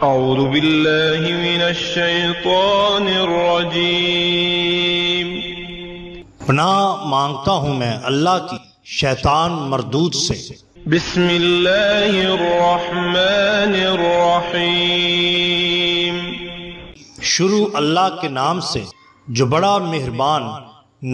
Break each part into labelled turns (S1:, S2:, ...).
S1: اعوذ باللہ من الشیطان الرجیم۔
S2: پناہ مانگتا ہوں میں اللہ کی شیطان مردود سے۔
S1: بسم اللہ الرحمن الرحیم۔
S2: شروع اللہ کے نام سے جو بڑا مہربان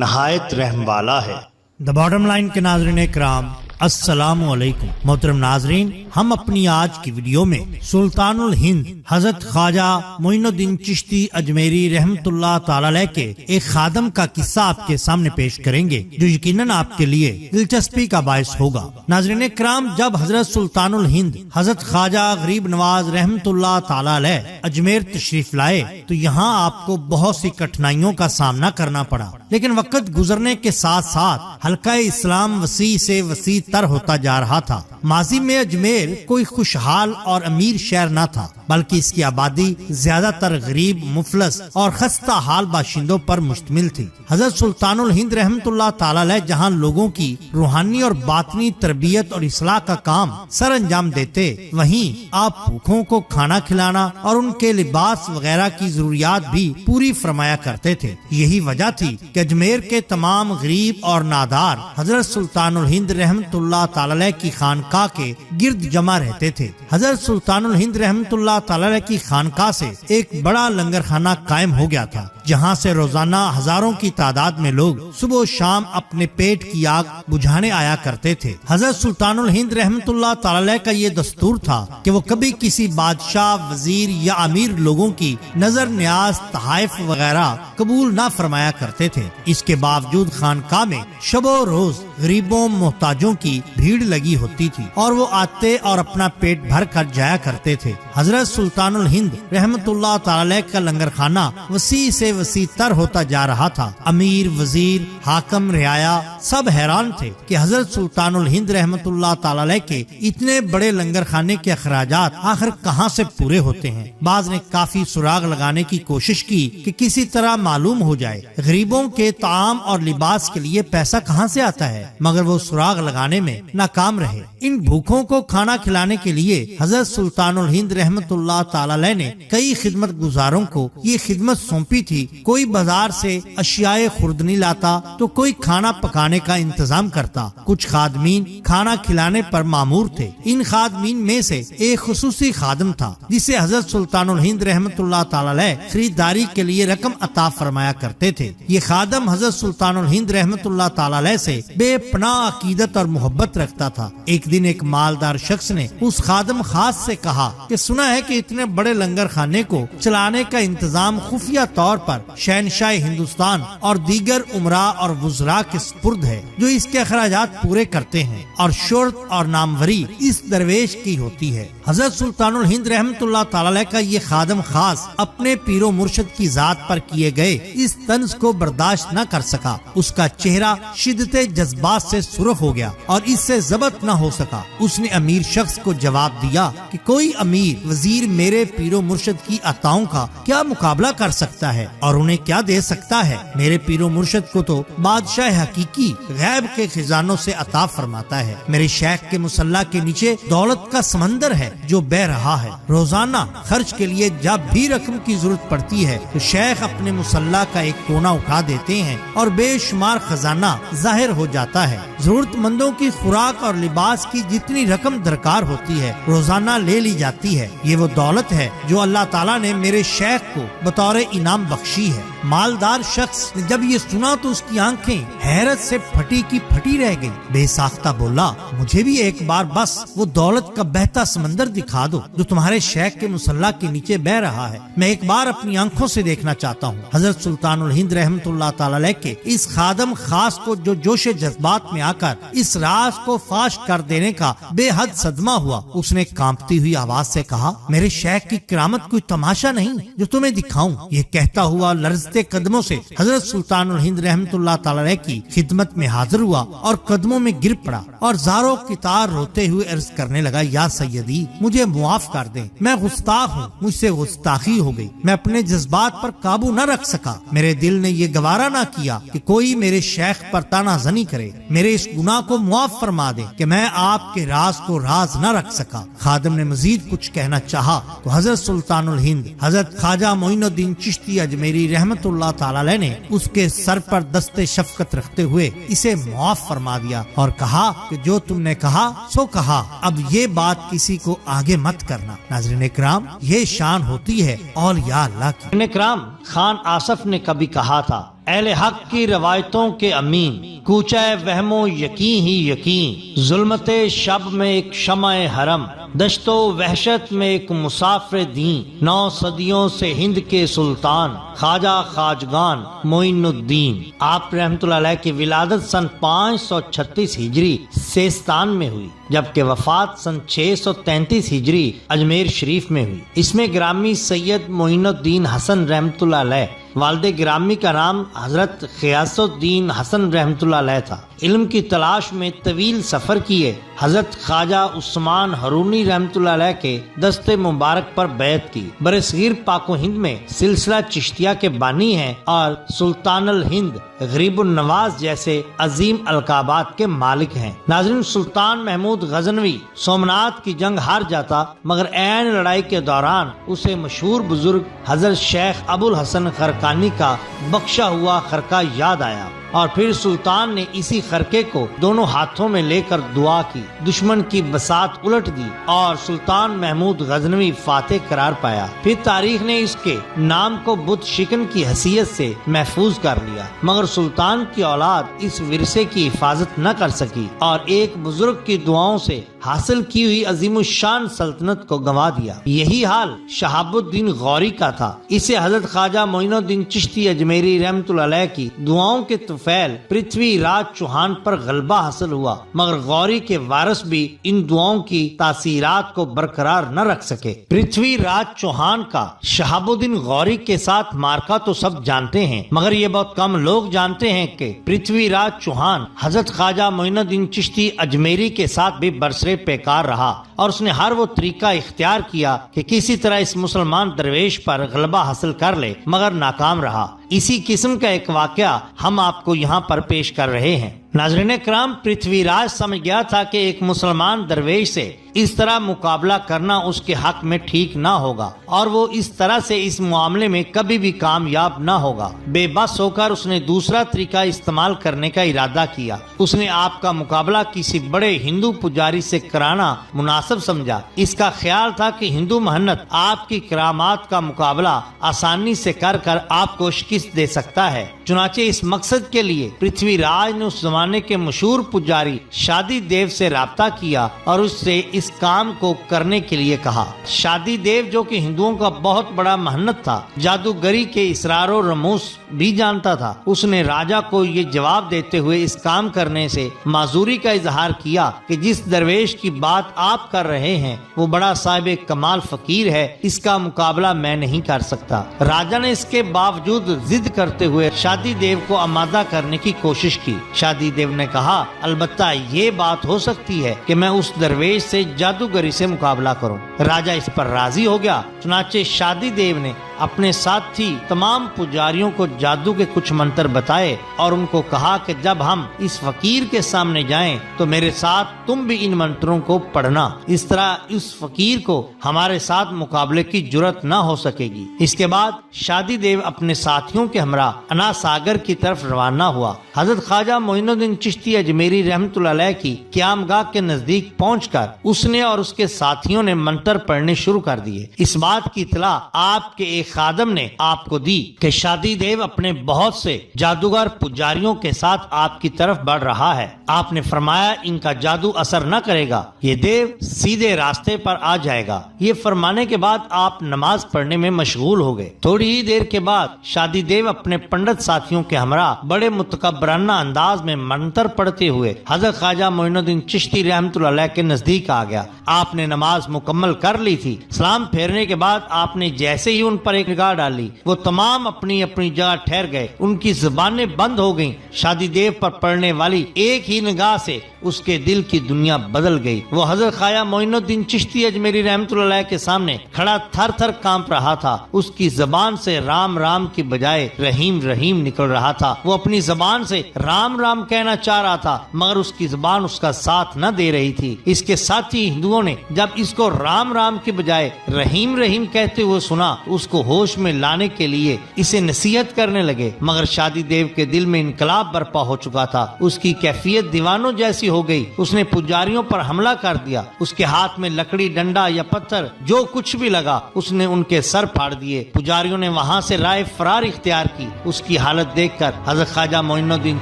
S2: نہایت رحم والا ہے۔
S3: دا باٹم لائن کے ناظرین اکرام، السلام علیکم۔ محترم ناظرین، ہم اپنی آج کی ویڈیو میں سلطان الہند حضرت خواجہ معین الدین چشتی اجمیری رحمت اللہ تعالی علیہ کے ایک خادم کا قصہ آپ کے سامنے پیش کریں گے جو یقیناً آپ کے لیے دلچسپی کا باعث ہوگا۔ ناظرین اکرام، جب حضرت سلطان الہند حضرت خواجہ غریب نواز رحمت اللہ تعالی علیہ اجمیر تشریف لائے تو یہاں آپ کو بہت سی کٹھنائیوں کا سامنا کرنا پڑا، لیکن وقت گزرنے کے ساتھ ساتھ حلقہ اسلام وسیع سے وسیع تر ہوتا جا رہا تھا۔ ماضی میں اجمیر کوئی خوشحال اور امیر شہر نہ تھا، بلکہ اس کی آبادی زیادہ تر غریب، مفلس اور خستہ حال باشندوں پر مشتمل تھی۔ حضرت سلطان الہند رحمت اللہ تعالی علیہ جہاں لوگوں کی روحانی اور باطنی تربیت اور اصلاح کا کام سر انجام دیتے، وہیں آپ بھوکھوں کو کھانا کھلانا اور ان کے لباس وغیرہ کی ضروریات بھی پوری فرمایا کرتے تھے۔ یہی وجہ تھی کہ اجمیر کے تمام غریب اور نادار حضرت سلطان الہند رحمت اللہ تعالی علیہ کی خانقاہ کے گرد جمع رہتے تھے۔ حضرت سلطان الہند رحمت اللہ تعالی علیہ کی خانقاہ سے ایک بڑا لنگر خانہ قائم ہو گیا تھا، جہاں سے روزانہ ہزاروں کی تعداد میں لوگ صبح و شام اپنے پیٹ کی آگ بجھانے آیا کرتے تھے۔ حضرت سلطان الہند رحمت اللہ تعالی علیہ کا یہ دستور تھا کہ وہ کبھی کسی بادشاہ، وزیر یا امیر لوگوں کی نظر نیاز، تحائف وغیرہ قبول نہ فرمایا کرتے تھے۔ اس کے باوجود خانقاہ میں شب و روز غریبوں، محتاجوں کی بھیڑ لگی ہوتی تھی اور وہ آتے اور اپنا پیٹ بھر کر جایا کرتے تھے۔ حضرت سلطان الہند رحمت اللہ تعالی کا لنگر خانہ وسیع سے وسیع تر ہوتا جا رہا تھا۔ امیر، وزیر، حاکم، رعایا سب حیران تھے کہ حضرت سلطان الہند رحمت اللہ تعالی کے اتنے بڑے لنگر خانے کے اخراجات آخر کہاں سے پورے ہوتے ہیں۔ بعض نے کافی سراغ لگانے کی کوشش کی کہ کسی طرح معلوم ہو جائے غریبوں کے طعام اور لباس کے لیے پیسہ کہاں سے آتا ہے، مگر وہ سراغ لگانے میں ناکام رہے۔ ان بھوکھوں کو کھانا کھلانے کے لیے حضرت سلطان الہند رحمت اللہ تعالی نے کئی خدمت گزاروں کو یہ خدمت سونپی تھی۔ کوئی بازار سے اشیاء خوردنی لاتا تو کوئی کھانا پکانے کا انتظام کرتا۔ کچھ خادمین کھانا کھلانے پر مامور تھے۔ ان خادمین میں سے ایک خصوصی خادم تھا جسے حضرت سلطان الہند رحمت اللہ تعالی خریداری کے لیے رقم عطا فرمایا کرتے تھے۔ یہ خادم حضرت سلطان الہند رحمت اللہ تعالی سے بے پناہ عقیدت اور محبت رکھتا تھا۔ ایک دن ایک مالدار شخص نے اس خادم خاص سے کہا کہ سنا ہے کہ اتنے بڑے لنگر خانے کو چلانے کا انتظام خفیہ طور پر شہنشاہ ہندوستان اور دیگر امراء اور وزراء کے سپرد ہے، جو اس کے اخراجات پورے کرتے ہیں اور شہرت اور ناموری اس درویش کی ہوتی ہے۔ حضرت سلطان الہند رحمت اللہ تعالی کا یہ خادم خاص اپنے پیر و مرشد کی ذات پر کیے گئے اس طنز کو برداشت نہ کر سکا۔ اس کا چہرہ شدت جذبات سے سرخ ہو گیا اور اس سے ضبط نہ ہو سکا۔ اس نے امیر شخص کو جواب دیا کہ کوئی امیر وزیر میرے پیر و مرشد کی عطاؤں کا کیا مقابلہ کر سکتا ہے اور انہیں کیا دے سکتا ہے؟ میرے پیر و مرشد کو تو بادشاہ حقیقی غیب کے خزانوں سے عطا فرماتا ہے۔ میرے شیخ کے مصلی کے نیچے دولت کا سمندر ہے جو بہ رہا ہے۔ روزانہ خرچ کے لیے جب بھی رقم کی ضرورت پڑتی ہے تو شیخ اپنے مصلی کا ایک کونا اٹھا دیتے ہیں اور بے شمار خزانہ ظاہر ہو جاتا ہے۔ ضرورت مندوں کی خوراک اور لباس کی جتنی رقم درکار ہوتی ہے روزانہ لے لی جاتی ہے۔ یہ وہ دولت ہے جو اللہ تعالیٰ نے میرے شیخ کو بطور انعام بخشی ہے۔ مالدار شخص نے جب یہ سنا تو اس کی آنکھیں حیرت سے پھٹی کی پھٹی رہ گئی۔ بے ساختہ بولا، مجھے بھی ایک بار بس وہ دولت کا بہتا سمندر دکھا دو جو تمہارے شیخ کے مصلی کے نیچے بہ رہا ہے، میں ایک بار اپنی آنکھوں سے دیکھنا چاہتا ہوں۔ حضرت سلطان الہند رحمت اللہ تعالی کے اس خادم خاص کو جو جوش جذبات میں آ کر اس راز کو فاش کر دینے کا بے حد صدمہ ہوا، اس نے کانپتی ہوئی آواز سے کہا، میرے شیخ کی کرامت کوئی تماشا نہیں جو تمہیں دکھاؤں۔ یہ کہتا ہوا لرزتے لرزتے قدموں سے حضرت سلطان الہند رحمت اللہ تعالی علیہ کی خدمت میں حاضر ہوا اور قدموں میں گر پڑا اور زاروں کی تار روتے ہوئے عرض کرنے لگا، یا سیدی مجھے معاف کر دیں، میں گستاخ ہوں، مجھ سے گستاخی ہو گئی، میں اپنے جذبات پر قابو نہ رکھ سکا، میرے دل نے یہ گوارا نہ کیا کہ کوئی میرے شیخ پر تانا زنی کرے، میرے اس گناہ کو معاف فرما دے کہ میں آپ کے راز کو راز نہ رکھ سکا۔ خادم نے مزید کچھ کہنا چاہا تو حضرت سلطان الہند حضرت خواجہ معین الدین چشتی اجمیری رحمت اللہ تعالی علیہ نے اس کے سر پر دست شفقت رکھتے ہوئے اسے معاف فرما دیا اور کہا کہ جو تم نے کہا سو کہا، اب یہ بات کسی کو آگے مت کرنا۔ ناظرین اکرام، یہ شان ہوتی ہے اولیاء اللہ کی۔
S2: ناظرین اکرام، خان آصف نے کبھی کہا تھا، اہل حق کی روایتوں کے امین، کوچہ وہم و یقین ہی یقین، ظلمت شب میں ایک شمع حرم، دشت و وحشت میں ایک مسافر دین، 9 صدیوں سے ہند کے سلطان خواجہ خواجگان معین الدین۔ آپ رحمت اللہ علیہ کی ولادت سن 536 ہجری سیستان میں ہوئی، جبکہ وفات سن 633 ہجری اجمیر شریف میں ہوئی۔ اس میں گرامی سید معین الدین حسن رحمت اللہ علیہ، والد گرامی کا نام حضرت غیاث الدین حسن رحمت اللہ علیہ تھا۔ علم کی تلاش میں طویل سفر کیے حضرت خواجہ عثمان ہرونی رحمت اللہ علیہ کے دست مبارک پر بیعت کی۔ برصغیر پاک و ہند میں سلسلہ چشتیہ کے بانی ہیں اور سلطان الہند، غریب النواز جیسے عظیم القابات کے مالک ہیں۔ ناظرین، سلطان محمود غزنوی سومنات کی جنگ ہار جاتا، مگر عین لڑائی کے دوران اسے مشہور بزرگ حضرت شیخ ابو الحسن خرقانی کا بخشا ہوا خرقہ یاد آیا اور پھر سلطان نے اسی خرقے کو دونوں ہاتھوں میں لے کر دعا کی، دشمن کی بساط الٹ دی اور سلطان محمود غزنوی فاتح قرار پایا۔ پھر تاریخ نے اس کے نام کو بت شکن کی حیثیت سے محفوظ کر لیا، مگر سلطان کی اولاد اس ورثے کی حفاظت نہ کر سکی اور ایک بزرگ کی دعاؤں سے حاصل کی ہوئی عظیم الشان سلطنت کو گنوا دیا۔ یہی حال شہاب الدین غوری کا تھا۔ اسے حضرت خواجہ معین الدین چشتی اجمیری رحمت اللہ علیہ کی دعاؤں کے فیل پرتھوی راج چوہان پر غلبہ حاصل ہوا، مگر غوری کے وارث بھی ان دعاؤں کی تاثیرات کو برقرار نہ رکھ سکے۔ پرتھوی راج چوہان کا شہاب الدین غوری کے ساتھ مارکا تو سب جانتے ہیں، مگر یہ بہت کم لوگ جانتے ہیں کہ پرتھوی راج چوہان حضرت خواجہ معین الدین چشتی اجمیری کے ساتھ بھی برسر پیکار رہا اور اس نے ہر وہ طریقہ اختیار کیا کہ کسی طرح اس مسلمان درویش پر غلبہ حاصل کر لے، مگر ناکام رہا۔ اسی قسم کا ایک واقعہ ہم آپ کو یہاں پر پیش کر رہے ہیں۔ ناظرین کرام، پرتھوی راج سمجھ گیا تھا کہ ایک مسلمان درویش سے اس طرح مقابلہ کرنا اس کے حق میں ٹھیک نہ ہوگا اور وہ اس طرح سے اس معاملے میں کبھی بھی کامیاب نہ ہوگا۔ بے بس ہو کر اس نے دوسرا طریقہ استعمال کرنے کا ارادہ کیا۔ اس نے آپ کا مقابلہ کسی بڑے ہندو پجاری سے کرانا مناسب سمجھا۔ اس کا خیال تھا کہ ہندو مہنت آپ کی کرامات کا مقابلہ آسانی سے کر کر آپ کو شکست دے سکتا ہے۔ چنانچہ اس مقصد کے لیے پرتھوی راج نے اس زمانے کے مشہور پجاری شادی دیو سے رابطہ کیا اور اس سے اس کام کو کرنے کے لیے کہا۔ شادی دیو، جو کہ ہندوؤں کا بہت بڑا مہنت تھا، جادوگری کے اسرار و رموز بھی جانتا تھا، اس نے راجا کو یہ جواب دیتے ہوئے اس کام کرنے سے معذوری کا اظہار کیا کہ جس درویش کی بات آپ کر رہے ہیں وہ بڑا صاحب کمال فقیر ہے، اس کا مقابلہ میں نہیں کر سکتا۔ راجا نے اس کے باوجود ضد کرتے ہوئے شادی دیو کو آمادہ کرنے کی کوشش کی۔ شادی دیو نے کہا، البتہ یہ بات ہو سکتی ہے کہ میں اس درویش سے جادوگری سے مقابلہ کروں۔ راجا اس پر راضی ہو گیا۔ چنانچہ شادی دیو نے اپنے ساتھی تمام پجاریوں کو جادو کے کچھ منتر بتائے اور ان کو کہا کہ جب ہم اس فقیر کے سامنے جائیں تو میرے ساتھ تم بھی ان منتروں کو پڑھنا، اس طرح اس فقیر کو ہمارے ساتھ مقابلے کی جرت نہ ہو سکے گی۔ اس کے بعد شادی دیو اپنے ساتھیوں کے ہمراہ انا ساگر کی طرف روانہ ہوا۔ حضرت خواجہ معین الدین چشتی اجمیری رحمت اللہ علیہ کی قیام گاہ کے نزدیک پہنچ کر اس نے اور اس کے ساتھیوں نے منتر پڑھنے شروع کر دیے۔ اس بات کی اطلاع آپ کے ایک خادم نے آپ کو دی کہ شادی دیو اپنے بہت سے جادوگر پجاریوں کے ساتھ آپ کی طرف بڑھ رہا ہے۔ آپ نے فرمایا ان کا جادو اثر نہ کرے گا، یہ دیو سیدھے راستے پر آ جائے گا۔ یہ فرمانے کے بعد آپ نماز پڑھنے میں مشغول ہو گئے۔ تھوڑی ہی دیر کے بعد شادی دیو اپنے پنڈت ساتھیوں کے ہمراہ بڑے متکبرانہ انداز میں منتر پڑھتے ہوئے حضرت خواجہ معین الدین چشتی رحمت اللہ علیہ کے نزدیک آ گیا۔ آپ نے نماز مکمل کر لی تھی۔ سلام پھیرنے کے بعد آپ نے جیسے ہی ان پر ایک نگاہ ڈالی، وہ تمام اپنی اپنی جگہ ٹھہر گئے، ان کی زبانیں بند ہو گئیں۔ شادی دیو پر پڑنے والی ایک ہی نگاہ سے اس کے دل کی دنیا بدل گئی۔ وہ حضرت خواجہ معین الدین چشتی اجمیری رحمۃ اللہ علیہ کے سامنے کھڑا تھر تھر کانپ رہا تھا۔ اس کی زبان سے رام رام کی بجائے رحیم رحیم نکل رہا تھا۔ وہ اپنی زبان سے رام رام کہنا چاہ رہا تھا، مگر اس کی زبان اس کا ساتھ نہ دے رہی تھی۔ اس کے ساتھی ہندوؤں نے جب اس کو رام رام کی بجائے رحیم رحیم کہتے ہوئے سنا، اس کو ہوش میں لانے کے لیے اسے نصیحت کرنے لگے، مگر شادی دیو کے دل میں انقلاب برپا ہو چکا تھا۔ اس کی کیفیت دیوانوں جیسی ہو گئی۔ اس نے پجاریوں پر حملہ کر دیا۔ اس کے ہاتھ میں لکڑی، ڈنڈا یا پتھر جو کچھ بھی لگا، اس نے ان کے سر پھاڑ دیے۔ پجاریوں نے وہاں سے رائے فرار اختیار کی۔ اس کی حالت دیکھ کر حضرت خواجہ معین الدین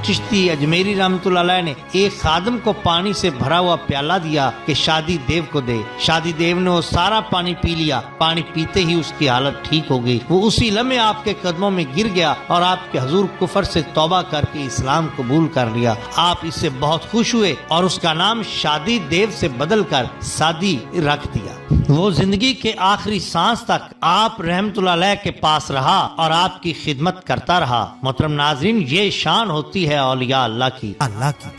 S2: چشتی اجمیری رحمۃ اللہ علیہ نے ایک خادم کو پانی سے بھرا ہوا پیالہ دیا کہ شادی دیو کو دے۔ شادی دیو نے وہ سارا پانی پی لیا۔ پانی پیتے ہی اس کی حالت ٹھیک ہو گئی۔ وہ اسی لمحے آپ کے قدموں میں گر گیا اور آپ کے حضور کفر سے توبہ کر کے اسلام قبول کر لیا۔ آپ اس سے بہت خوش ہوئے اور اس کا نام شادی دیو سے بدل کر سادی رکھ دیا۔ وہ زندگی کے آخری سانس تک آپ رحمت اللہ علیہ کے پاس رہا اور آپ کی خدمت کرتا رہا۔ محترم ناظرین، یہ شان ہوتی ہے اولیاء اللہ کی۔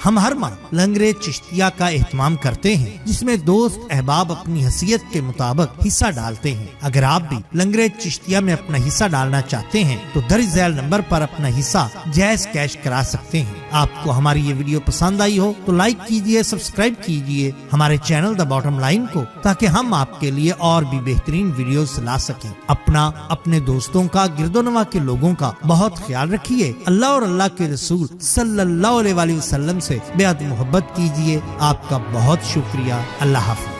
S3: ہم ہر ماہ لنگر چشتیہ کا اہتمام کرتے ہیں، جس میں دوست احباب اپنی حیثیت کے مطابق حصہ ڈالتے ہیں۔ اگر آپ بھی لنگر چشتیہ میں اپنا حصہ ڈالنا چاہتے ہیں تو درج ذیل نمبر پر اپنا حصہ جائز کیش کرا سکتے ہیں۔ آپ کو ہماری یہ ویڈیو پسند آئی ہو تو لائک کیجئے، سبسکرائب کیجئے ہمارے چینل دا باٹم لائن کو، تاکہ ہم آپ کے لیے اور بھی بہترین ویڈیوز لا سکیں۔ اپنا، اپنے دوستوں کا، گرد و نواح کے لوگوں کا بہت خیال رکھیے۔ اللہ اور اللہ کے رسول صلی اللہ علیہ وسلم سے بے حد محبت کیجئے۔ آپ کا بہت شکریہ۔ اللہ حافظ۔